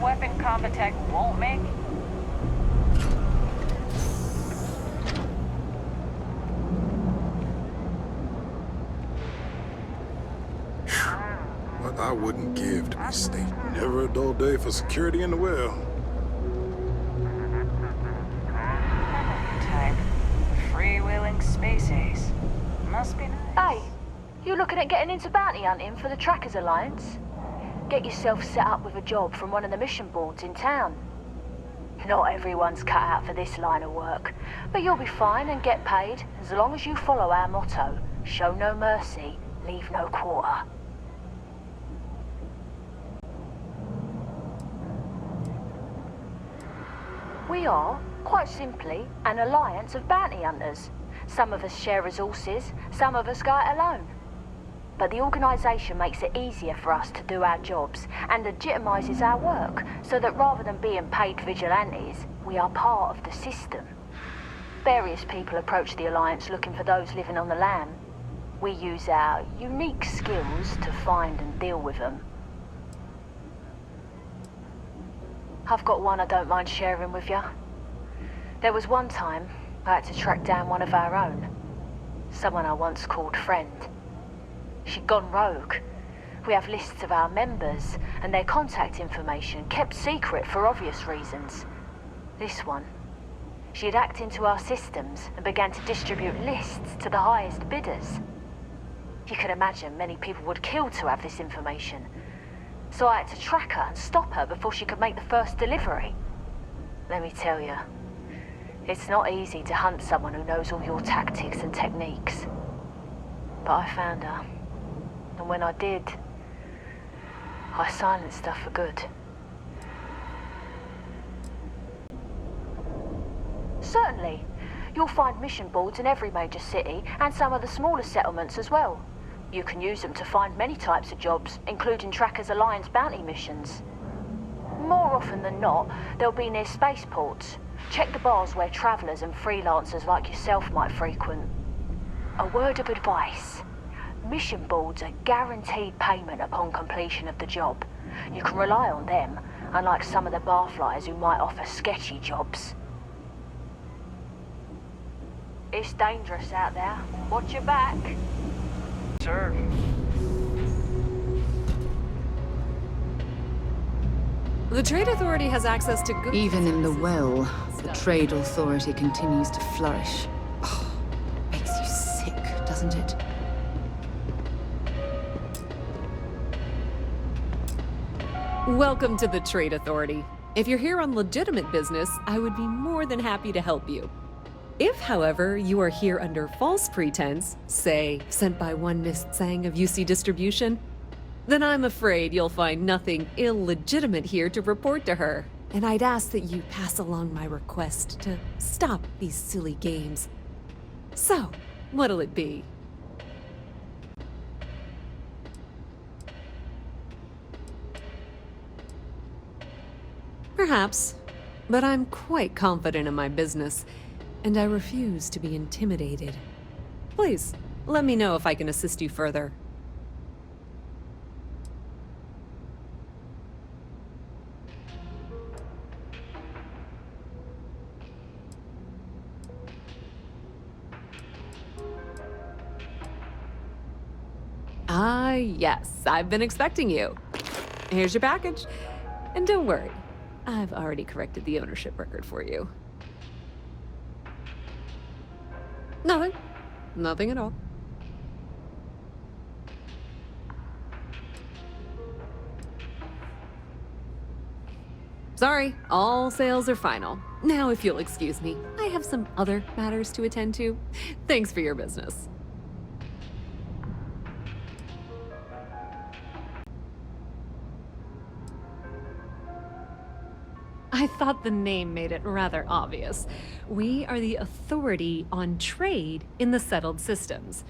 weapon combat tech won't make? What I wouldn't give to be state. Never a dull day for security in the well. Type. Freewheeling space ace. Must be nice. Hey, you looking at getting into bounty hunting for the Trackers Alliance? Get yourself set up with a job from one of the mission boards in town. Not everyone's cut out for this line of work, but you'll be fine and get paid as long as you follow our motto, show no mercy, leave no quarter. We are, quite simply, an alliance of bounty hunters. Some of us share resources, some of us go it alone. But the organisation makes it easier for us to do our jobs and legitimises our work, so that rather than being paid vigilantes, we are part of the system. Various people approach the Alliance looking for those living on the lam. We use our unique skills to find and deal with them. I've got one I don't mind sharing with you. There was one time I had to track down one of our own. Someone I once called friend. She'd gone rogue. We have lists of our members and their contact information kept secret for obvious reasons. This one, she had hacked into our systems and began to distribute lists to the highest bidders. You can imagine many people would kill to have this information. So I had to track her and stop her before she could make the first delivery. Let me tell you, it's not easy to hunt someone who knows all your tactics and techniques. But I found her. And when I did, I silenced her for good. Certainly. You'll find mission boards in every major city and some of the smaller settlements as well. You can use them to find many types of jobs, including Trackers Alliance bounty missions. More often than not, they'll be near spaceports. Check the bars where travelers and freelancers like yourself might frequent. A word of advice. Mission boards are guaranteed payment upon completion of the job. You can rely on them, unlike some of the barflies who might offer sketchy jobs. It's dangerous out there. Watch your back. Sir. The Trade Authority has access to goods. Even in the well, the Trade Authority continues to flourish. Oh, makes you sick, doesn't it? Welcome to the Trade Authority. If you're here on legitimate business, I would be more than happy to help you. If, however, you are here under false pretense, say, sent by one Miss Tsang of UC Distribution, then I'm afraid you'll find nothing illegitimate here to report to her, and I'd ask that you pass along my request to stop these silly games. So, what'll it be? Perhaps, but I'm quite confident in my business, and I refuse to be intimidated. Please, let me know if I can assist you further. Ah, yes, I've been expecting you. Here's your package. And don't worry, I've already corrected the ownership record for you. Nothing. Nothing at all. Sorry, all sales are final. Now, if you'll excuse me, I have some other matters to attend to. Thanks for your business. I thought the name made it rather obvious. We are the authority on trade in the settled systems.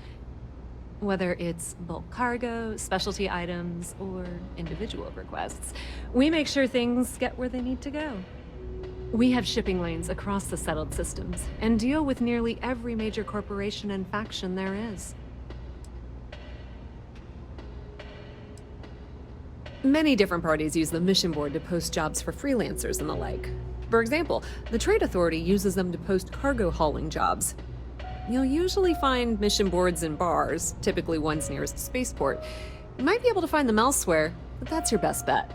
Whether it's bulk cargo, specialty items, or individual requests, we make sure things get where they need to go. We have shipping lanes across the settled systems and deal with nearly every major corporation and faction there is. Many different parties use the mission board to post jobs for freelancers and the like. For example, the Trade Authority uses them to post cargo hauling jobs. You'll usually find mission boards in bars, typically ones nearest a spaceport. You might be able to find them elsewhere, but that's your best bet.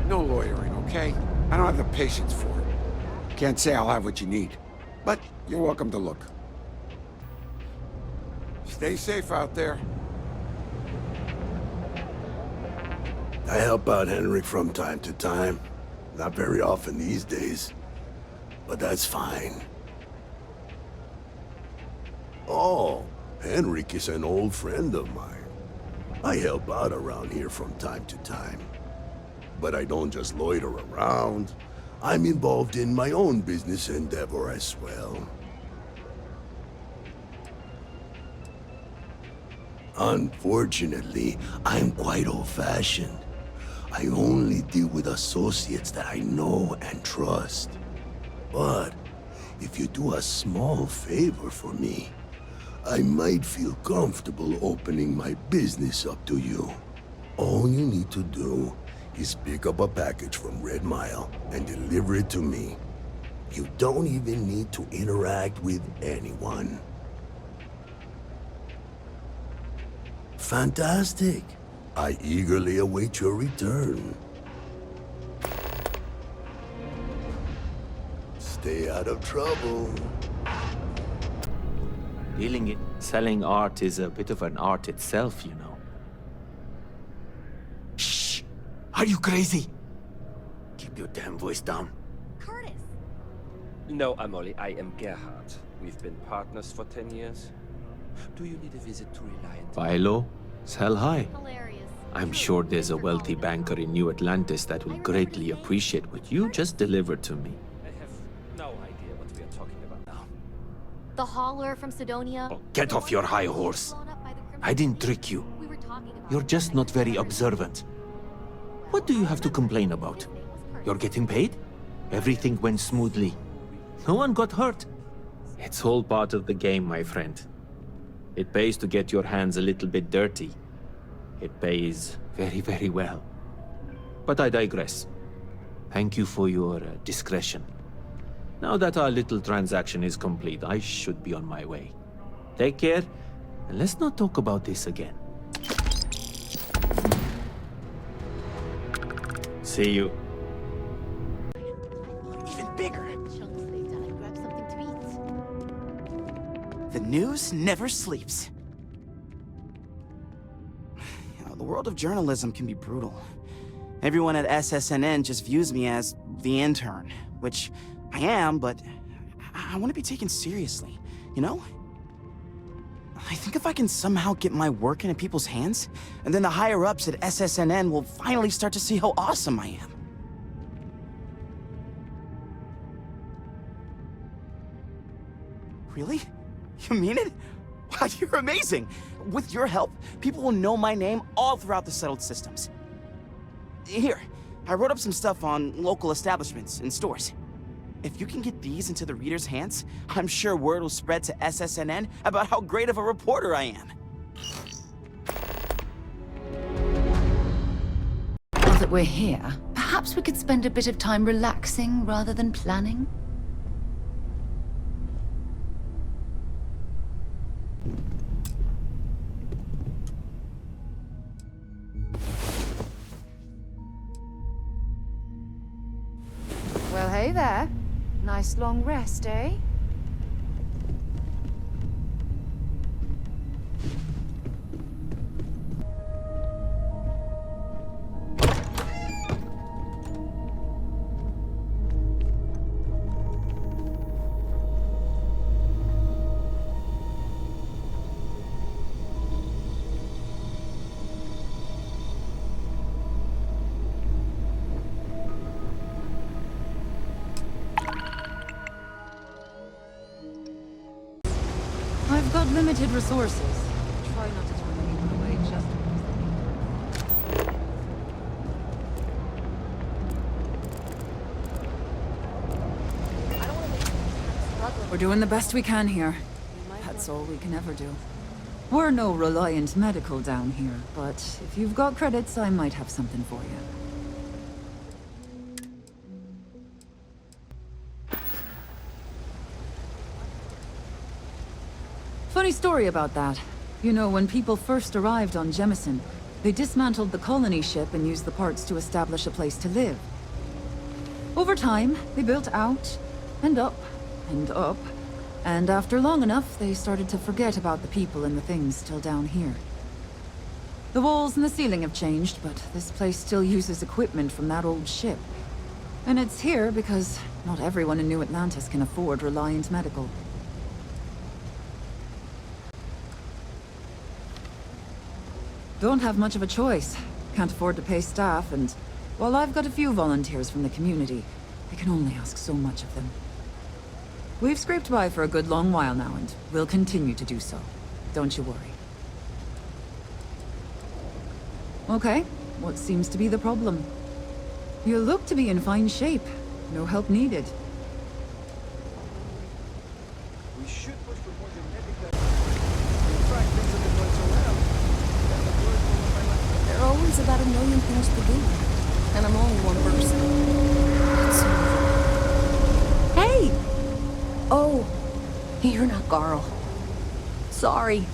No lawyering, okay? I don't have the patience for it. Can't say I'll have what you need, but you're welcome to look. Stay safe out there. I help out Henrik from time to time. Not very often these days, but that's fine. Oh, Henrik is an old friend of mine. I help out around here from time to time. But I don't just loiter around. I'm involved in my own business endeavor as well. Unfortunately, I'm quite old-fashioned. I only deal with associates that I know and trust. But if you do a small favor for me, I might feel comfortable opening my business up to you. All you need to do is pick up a package from Red Mile and deliver it to me. You don't even need to interact with anyone. Fantastic. I eagerly await your return. Stay out of trouble. Selling art is a bit of an art itself, you know. Shh! Are you crazy? Keep your damn voice down. Curtis! No, Amoli, I am Gerhard. We've been partners for 10 years. Do you need a visit to Reliant? Philo, sell high. Hilarious. I'm sure there's a wealthy banker in New Atlantis that will greatly appreciate what you just delivered to me. I have no idea what we are talking about now. The hauler from Sidonia. Oh, get off your high horse. I didn't trick you. We were talking about You're just not very observant. What do you have to complain about? You're getting paid? Everything went smoothly. No one got hurt. It's all part of the game, my friend. It pays to get your hands a little bit dirty. It pays very, very well. But I digress. Thank you for your discretion. Now that our little transaction is complete, I should be on my way. Take care, and let's not talk about this again. See you. Even bigger. Chunks laid down and grab something to eat. The news never sleeps. You know, the world of journalism can be brutal. Everyone at SSNN just views me as the intern, which I am, but I want to be taken seriously, you know? I think if I can somehow get my work into people's hands, and then the higher-ups at SSNN will finally start to see how awesome I am. Really? You mean it? Wow, you're amazing! With your help, people will know my name all throughout the settled systems. Here, I wrote up some stuff on local establishments and stores. If you can get these into the readers' hands, I'm sure word will spread to SSNN about how great of a reporter I am. Now that we're here, perhaps we could spend a bit of time relaxing rather than planning? Well, hey there. Nice long rest, eh? I've got limited resources. Try not to turn anyone away just because We're doing the best we can here. that's all we can ever do. We're no Reliant Medical down here, but if you've got credits, I might have something for you. Funny story about that. You know, when people first arrived on Jemison, they dismantled the colony ship and used the parts to establish a place to live. Over time, they built out, and up, and up, and after long enough, they started to forget about the people and the things still down here. The walls and the ceiling have changed, but this place still uses equipment from that old ship. And it's here because not everyone in New Atlantis can afford Reliant Medical. Don't have much of a choice. Can't afford to pay staff, and while I've got a few volunteers from the community, I can only ask so much of them. We've scraped by for a good long while now, and we'll continue to do so. Don't you worry. Okay, what seems to be the problem? You look to be in fine shape. No help needed. We should push for more genetic in fact, things have been going so well. There are always about 1 million things to do. And I'm only one person. Hey! Oh, you're not Carl. Sorry.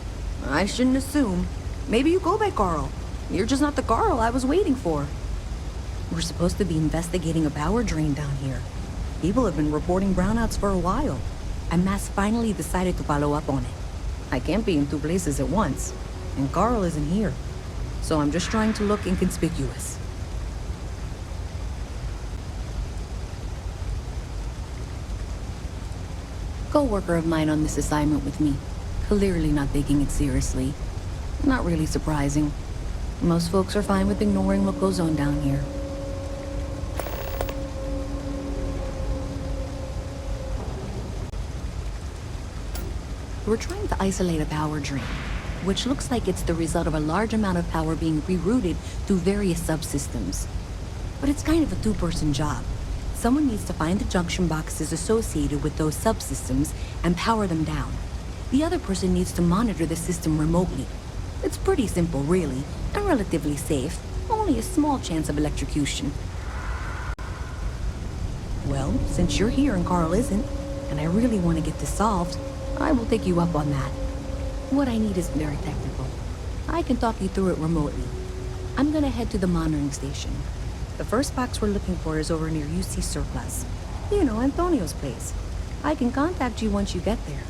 I shouldn't assume. Maybe you go by Carl. You're just not the Carl I was waiting for. We're supposed to be investigating a power drain down here. People have been reporting brownouts for a while. And Mass finally decided to follow up on it. I can't be in 2 places at once. And Carl isn't here. So I'm just trying to look inconspicuous. Co-worker of mine on this assignment with me. Clearly not taking it seriously. Not really surprising. Most folks are fine with ignoring what goes on down here. We're trying to isolate a power drain, which looks like it's the result of a large amount of power being rerouted through various subsystems. But it's kind of a 2-person job. Someone needs to find the junction boxes associated with those subsystems and power them down. The other person needs to monitor the system remotely. It's pretty simple, really, and relatively safe. Only a small chance of electrocution. Well, since you're here and Carl isn't, and I really want to get this solved, I will take you up on that. What I need is very technical. I can talk you through it remotely. I'm gonna head to the monitoring station. The first box we're looking for is over near UC Surplus. You know, Antonio's place. I can contact you once you get there.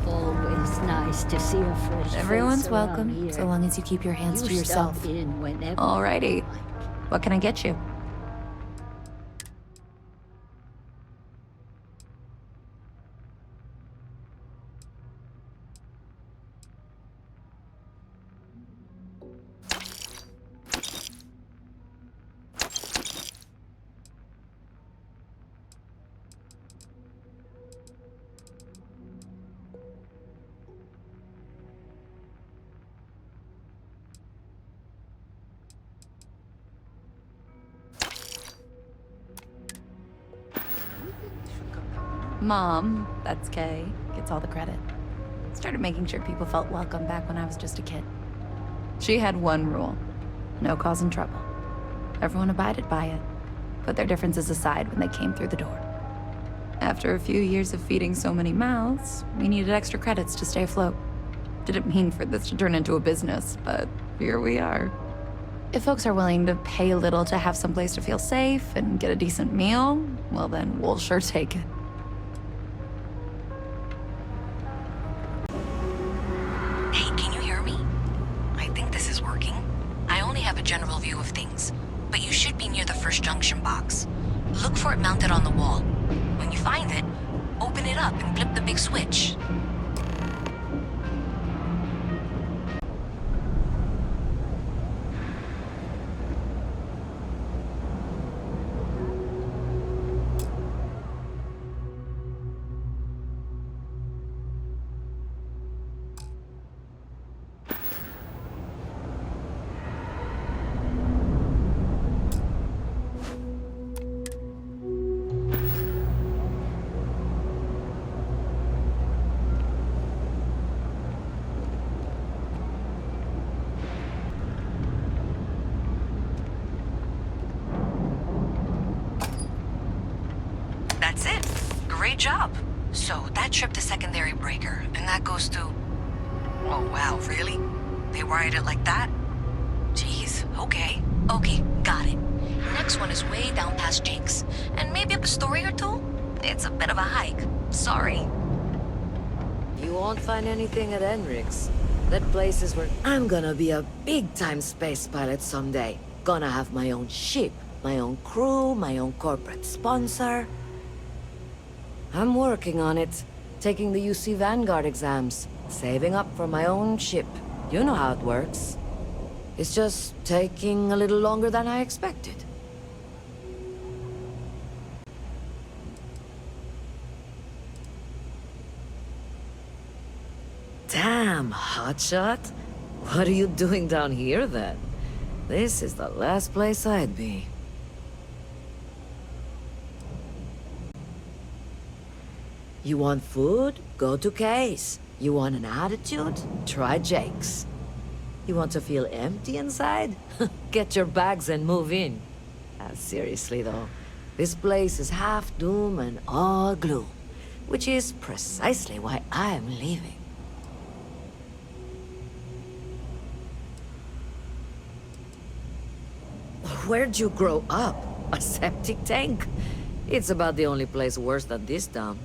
Always nice to see a fresh Everyone's face welcome, around here. so long as you keep your hands to yourself. Stop in whenever. Alrighty. What can I get you? Mom, that's Kay, gets all the credit. Started making sure people felt welcome back when I was just a kid. She had one rule: no causing trouble. Everyone abided by it, put their differences aside when they came through the door. After a few years of feeding so many mouths, we needed extra credits to stay afloat. Didn't mean for this to turn into a business, but here we are. If folks are willing to pay a little to have someplace to feel safe and get a decent meal, well then, we'll sure take it. Hey, can you hear me? I think this is working. I only have a general view of things, but you should be near the first junction box. Look for it mounted on the wall. When you find it, open it up and flip the big switch. Great job. So that trip to Secondary Breaker, and that goes to... Oh wow, really? They wired it like that? Jeez, okay. Okay, got it. Next one is way down past Jake's. And maybe up a story or two? It's a bit of a hike. Sorry. You won't find anything at Enric's. That place is where I'm gonna be a big-time space pilot someday. Gonna have my own ship, my own crew, my own corporate sponsor. I'm working on it. Taking the UC Vanguard exams. Saving up for my own ship. You know how it works. It's just taking a little longer than I expected. Damn, hotshot. What are you doing down here, then? This is the last place I'd be. You want food? Go to Kay's. You want an attitude? Try Jake's. You want to feel empty inside? Get your bags and move in. Seriously, though, this place is half doom and all gloom, which is precisely why I'm leaving. Where'd you grow up? A septic tank? It's about the only place worse than this town.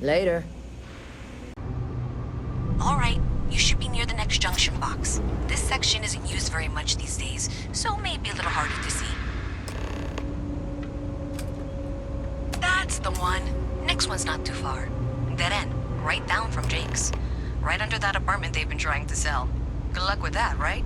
Later. All right, you should be near the next junction box. This section isn't used very much these days, so maybe a little harder to see. That's the one. Next one's not too far. Dead end, right down from Jake's. Right under that apartment they've been trying to sell. Good luck with that, right?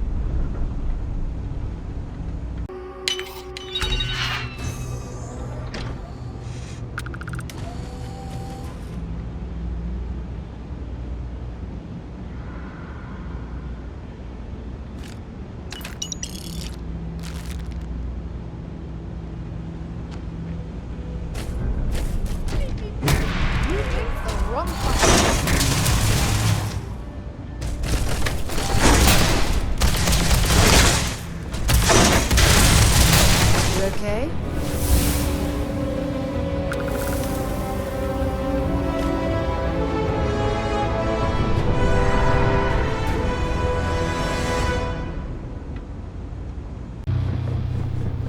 Okay?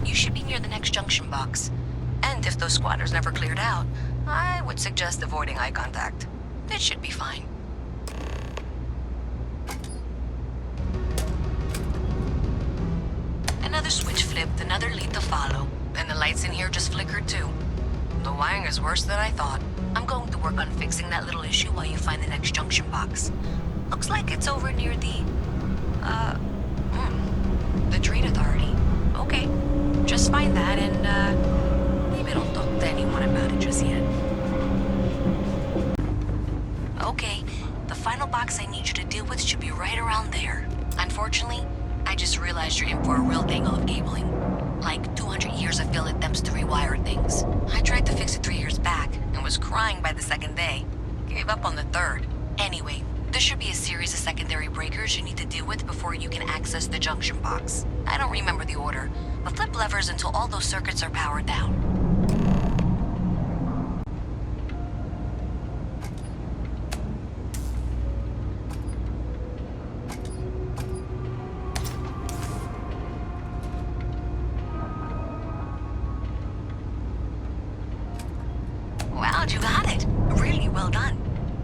You should be near the next junction box. And if those squatters never cleared out, I would suggest avoiding eye contact. It should be fine. Another switch flipped, another lead to follow, and the lights in here just flickered too. The wiring is worse than I thought. I'm going to work on fixing that little issue while you find the next junction box. Looks like it's over near the Trade Authority. Okay, just find that and, maybe don't talk to anyone about it just yet. Okay, the final box I need you to deal with should be right around there. Unfortunately, I just realized you're in for a real tangle of cabling. Like 200 years of field attempts to rewire things. I tried to fix it 3 years back, and was crying by the second day. Gave up on the third. Anyway, there should be a series of secondary breakers you need to deal with before you can access the junction box. I don't remember the order, but flip levers until all those circuits are powered down. Wow, you got it. Really well done.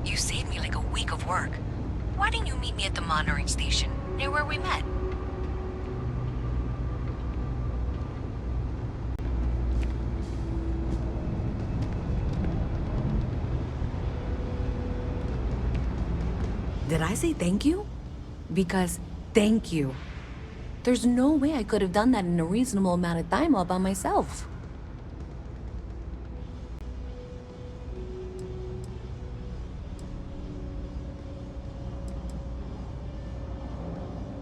You saved me like a week of work. Why didn't you meet me at the monitoring station, near where we met? Did I say thank you? Because thank you. There's no way I could have done that in a reasonable amount of time all by myself.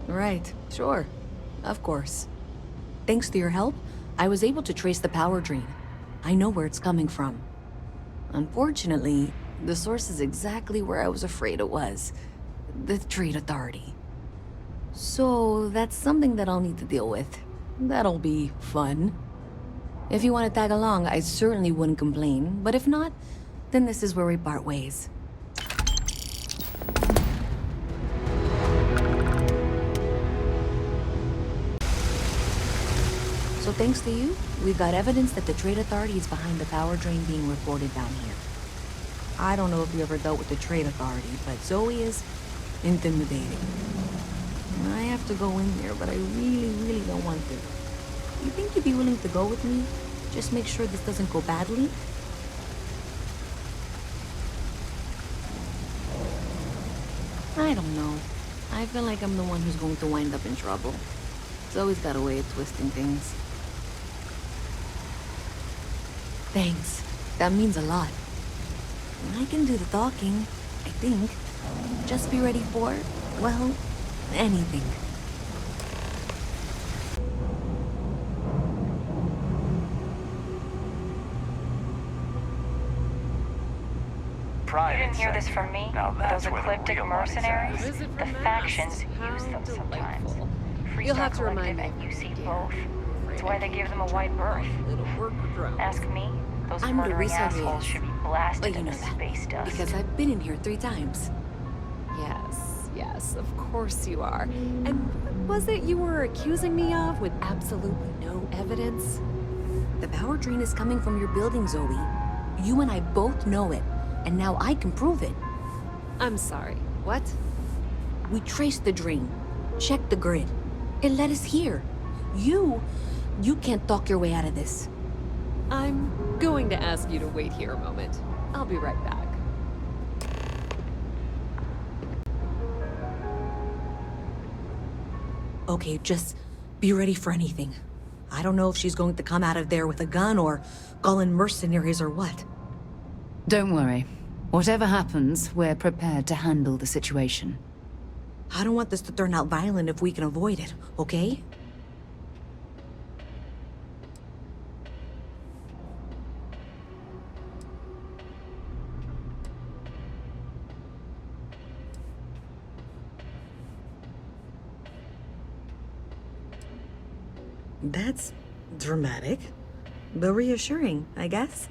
Right, sure. Of course. Thanks to your help, I was able to trace the power drain. I know where it's coming from. Unfortunately, the source is exactly where I was afraid it was. The Trade Authority. So that's something that I'll need to deal with. That'll be fun. If you want to tag along, I certainly wouldn't complain. But if not, then this is where we part ways. So thanks to you, we've got evidence that the Trade Authority is behind the power drain being reported down here. I don't know if you ever dealt with the Trade Authority, but Zoe is intimidating. I have to go in there, but I really don't want to. You think you'd be willing to go with me? Just make sure this doesn't go badly? I don't know. I feel like I'm the one who's going to wind up in trouble. Zoe's got a way of twisting things. Thanks. That means a lot. I can do the talking, I think. Just be ready for, well, anything. You didn't hear this from me? Those ecliptic mercenaries? The factions use them sometimes. You'll have to remind me. And UC both. That's why they give them a wide berth. Ask me, those I'm the murdering researcher, assholes should be blasted you into know that, space dust. because I've been in here 3 times. Yes, of course you are. And what was it you were accusing me of with absolutely no evidence? The power drain is coming from your building, Zoe. You and I both know it, and now I can prove it. I'm sorry, what? We traced the drain, checked the grid. It led us here. You can't talk your way out of this. I'm going to ask you to wait here a moment. I'll be right back. Okay, just be ready for anything. I don't know if she's going to come out of there with a gun or call in mercenaries or what. Don't worry. Whatever happens, we're prepared to handle the situation. I don't want this to turn out violent if we can avoid it, okay? That's dramatic, but reassuring, I guess.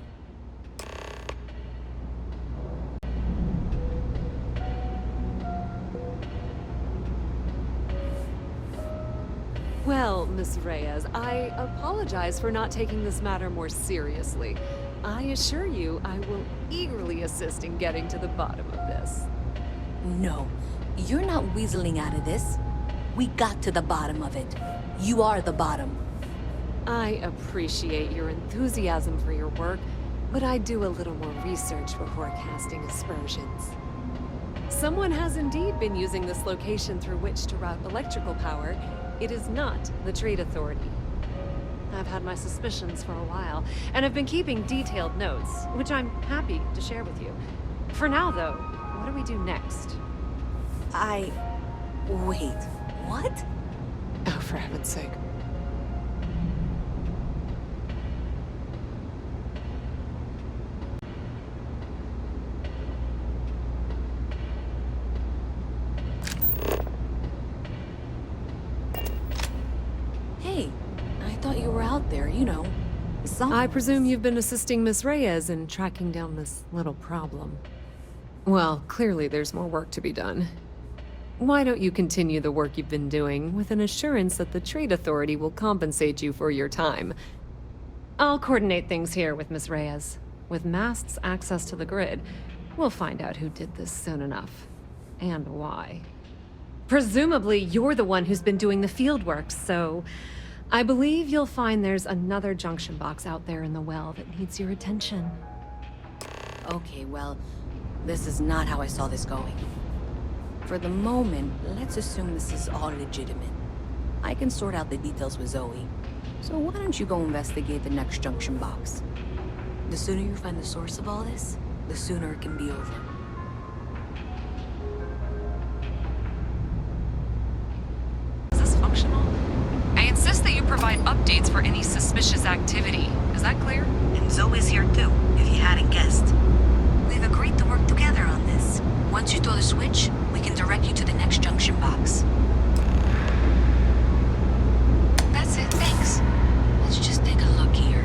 Well, Miss Reyes, I apologize for not taking this matter more seriously. I assure you I will eagerly assist in getting to the bottom of this. No, you're not weaseling out of this. We got to the bottom of it. You are the bottom. I appreciate your enthusiasm for your work, but I do a little more research before casting aspersions. Someone has indeed been using this location through which to route electrical power. It is not the Trade Authority. I've had my suspicions for a while, and have been keeping detailed notes, which I'm happy to share with you. For now, though, what do we do next? Wait, what? Oh, for heaven's sake. Hey, I thought you were out there, you know. I presume you've been assisting Miss Reyes in tracking down this little problem. Well, clearly there's more work to be done. Why don't you continue the work you've been doing with an assurance that the Trade Authority will compensate you for your time? I'll coordinate things here with Miss Reyes. With Mast's access to the grid, we'll find out who did this soon enough. And why. Presumably, you're the one who's been doing the field work, so I believe you'll find there's another junction box out there in the well that needs your attention. Okay, well, this is not how I saw this going. For the moment, let's assume this is all legitimate. I can sort out the details with Zoe. So why don't you go investigate the next junction box? The sooner you find the source of all this, the sooner it can be over. Is this functional? I insist that you provide updates for any suspicious activity. Is that clear? And Zoe's here too, if you hadn't guessed. We've agreed to work together on this. Once you throw the switch, we can direct you to the next junction box. That's it, thanks. Let's just take a look here.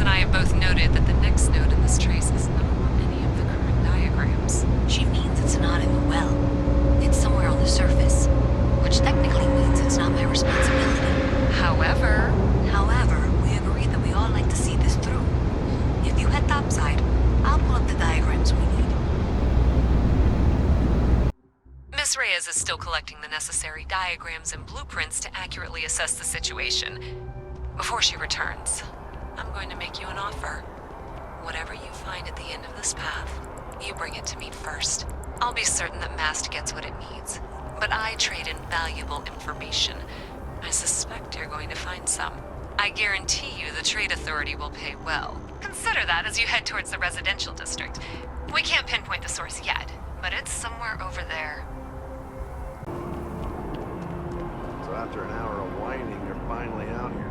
and I have both noted that the next node in this trace is not on any of the current diagrams. She means it's not in the well. It's somewhere on the surface. Which technically means it's not my responsibility. However, we agreed that we all like to see this through. If you head topside, I'll pull up the diagrams we need. Miss Reyes is still collecting the necessary diagrams and blueprints to accurately assess the situation. Before she returns, I'm going to make you an offer. Whatever you find at the end of this path, you bring it to me first. I'll be certain that Mast gets what it needs, but I trade in valuable information. I suspect you're going to find some. I guarantee you the Trade Authority will pay well. Consider that as you head towards the residential district. We can't pinpoint the source yet, but it's somewhere over there. So after an hour of whining, they're finally out here.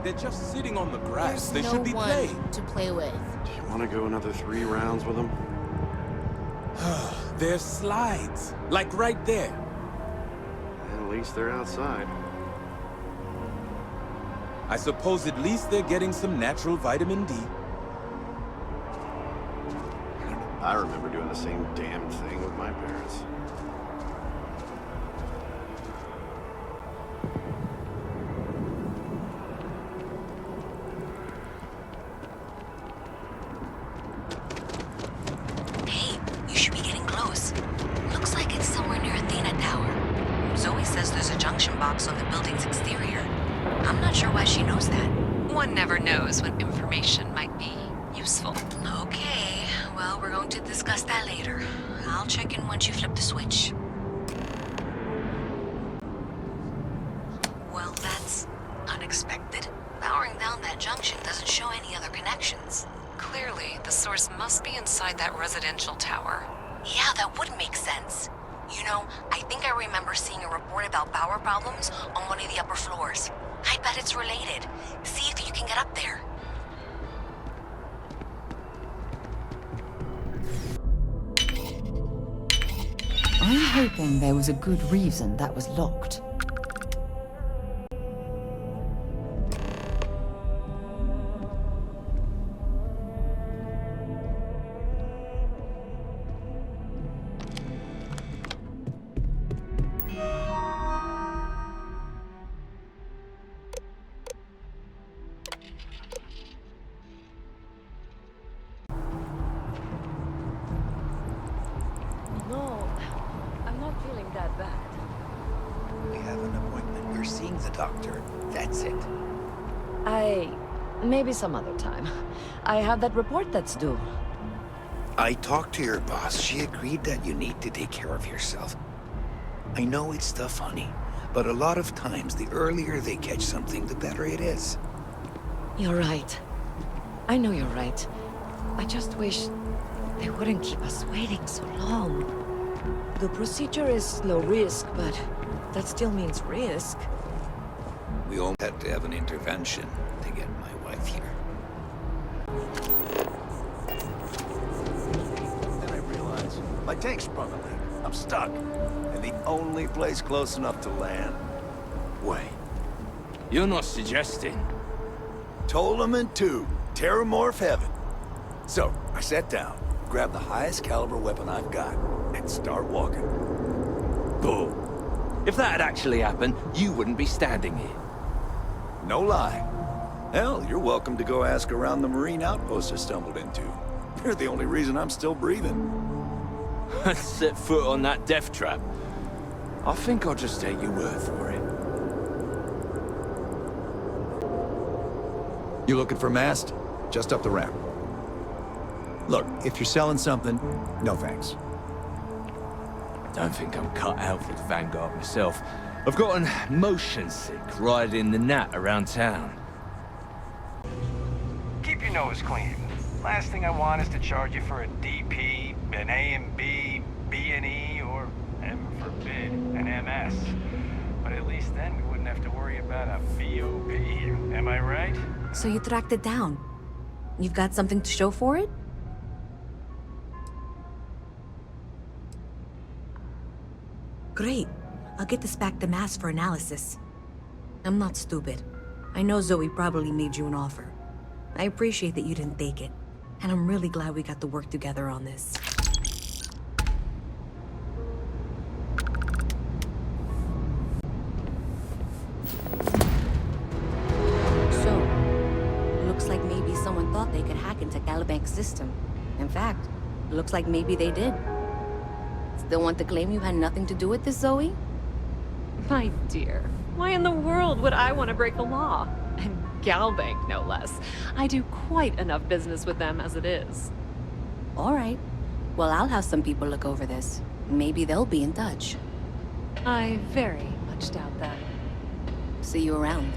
They're just sitting on the grass. There's They no should be one playing. to play with. Do you want to go another 3 rounds with them? There's slides, like right there. At least they're outside. I suppose at least they're getting some natural vitamin D. I remember doing the same damn thing with my parents. Hey, you should be getting close. Looks like it's somewhere near Athena Tower. Zoe says there's a junction box on the building's exterior. I'm not sure why she knows that. One never knows when information might be useful. Okay, well, we're going to discuss that later. I'll check in once you flip the switch. Well, that's unexpected. Powering down that junction doesn't show any other connections. Clearly, the source must be inside that residential tower. Yeah, that would make sense. You know, I think I remember seeing a report about power problems on one of the upper floors. I bet it's related. See if you can get up there. I'm hoping there was a good reason that was locked. No, I'm not feeling that bad. We have an appointment. We're seeing the doctor. That's it. Maybe some other time. I have that report that's due. I talked to your boss. She agreed that you need to take care of yourself. I know it's tough, honey, but a lot of times the earlier they catch something, the better it is. You're right. I know you're right. I just wish they wouldn't keep us waiting so long. The procedure is low risk, but that still means risk. We all had to have an intervention to get my wife here. Then I realized my tank sprung a leak. I'm stuck. And the only place close enough to land. Wait, you're not suggesting? Ptolemy 2, Terramorph Heaven. So, I sat down, grabbed the highest caliber weapon I've got, and start walking. Bull. If that had actually happened, you wouldn't be standing here. No lie. Hell, you're welcome to go ask around the Marine outpost I stumbled into. They're the only reason I'm still breathing. Set foot on that death trap. I think I'll just take your word for it. You looking for Mast? Just up the ramp. Look, if you're selling something, no thanks. I don't think I'm cut out for the Vanguard myself. I've gotten motion sick riding the gnat around town. Keep your nose clean. Last thing I want is to charge you for a DP, an A and B, B and E, or, heaven forbid, an MS. But at least then we wouldn't have to worry about a VOP. Am I right? So you tracked it down. You've got something to show for it? Great. I'll get this back to Mass for analysis. I'm not stupid. I know Zoe probably made you an offer. I appreciate that you didn't fake it. And I'm really glad we got to work together on this. So, looks like maybe someone thought they could hack into Calibanc's system. In fact, looks like maybe they did. Still want to claim you had nothing to do with this, Zoe? My dear, why in the world would I want to break the law? And Galbank, no less. I do quite enough business with them as it is. All right. Well, I'll have some people look over this. Maybe they'll be in touch. I very much doubt that. See you around.